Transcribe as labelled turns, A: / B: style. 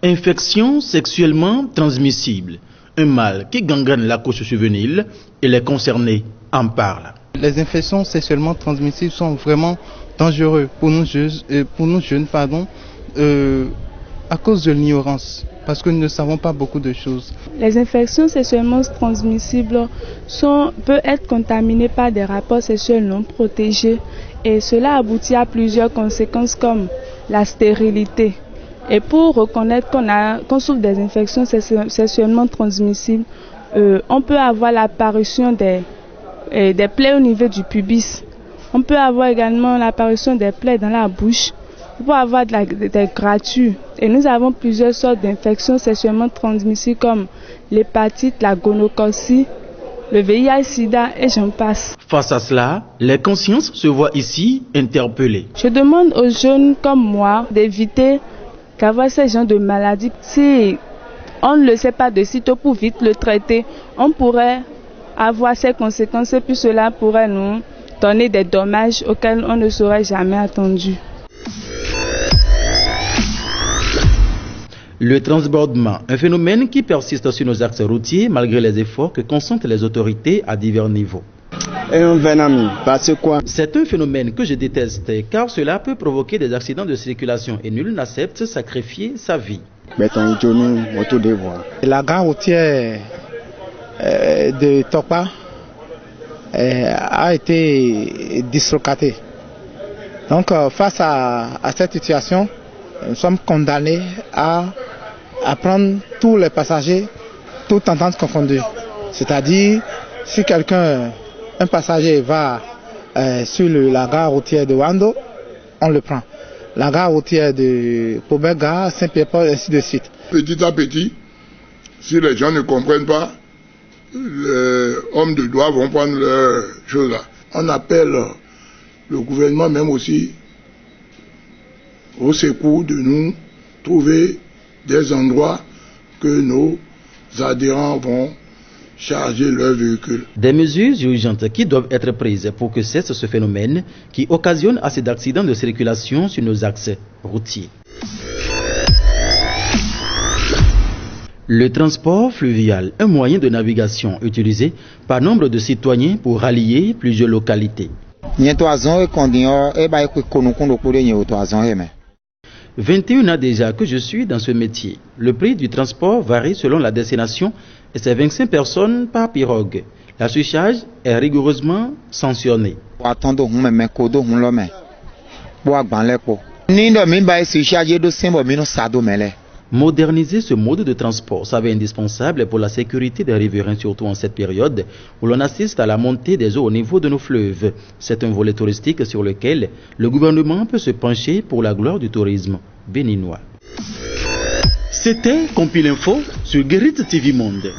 A: Infection sexuellement transmissible, un mal qui gangrène la couche juvénile et les concernés en parlent.
B: Les infections sexuellement transmissibles sont vraiment dangereuses pour nous jeunes, à cause de l'ignorance, parce que nous ne savons pas beaucoup de choses.
C: Les infections sexuellement transmissibles peuvent être contaminées par des rapports sexuels non protégés et cela aboutit à plusieurs conséquences comme la stérilité. Et pour reconnaître qu'on souffre des infections sexuellement transmissibles, on peut avoir l'apparition des plaies au niveau du pubis. On peut avoir également l'apparition des plaies dans la bouche. On peut avoir des grattures. Et nous avons plusieurs sortes d'infections sexuellement transmissibles comme l'hépatite, la gonococcie, le VIH-Sida et j'en passe.
A: Face à cela, les consciences se voient ici interpellées.
C: Je demande aux jeunes comme moi d'éviter d'avoir ces genres de maladies. Si on ne le sait pas de sitôt pour vite le traiter, on pourrait avoir ces conséquences et puis cela pourrait nous donner des dommages auxquels on ne serait jamais attendu.
A: Le transbordement, un phénomène qui persiste sur nos axes routiers malgré les efforts que consentent les autorités à divers niveaux. C'est un phénomène que je déteste car cela peut provoquer des accidents de circulation et nul n'accepte sacrifier sa vie.
B: La gare routière de Topa a été dislocatée. Donc face à cette situation, nous sommes condamnés à prendre tous les passagers, toutes tendances confondues. C'est-à-dire, si un passager va sur la gare routière de Wando, on le prend. La gare routière de Pobega, Saint-Pierre-Paul, ainsi de suite.
D: Petit à petit, si les gens ne comprennent pas, les hommes de droit vont prendre leurs choses là. On appelle le gouvernement même aussi au secours de nous trouver des endroits que nos adhérents vont charger leurs véhicules.
A: Des mesures urgentes qui doivent être prises pour que cesse ce phénomène qui occasionne assez d'accidents de circulation sur nos axes routiers. Le transport fluvial, un moyen de navigation utilisé par nombre de citoyens pour rallier plusieurs localités. 21 ans déjà que je suis dans ce métier. Le prix du transport varie selon la destination et c'est 25 personnes par pirogue. La surcharge est rigoureusement sanctionnée. Moderniser ce mode de transport s'avère indispensable pour la sécurité des riverains, surtout en cette période où l'on assiste à la montée des eaux au niveau de nos fleuves. C'est un volet touristique sur lequel le gouvernement peut se pencher pour la gloire du tourisme béninois. C'était Compil Info sur Guérite TV Monde.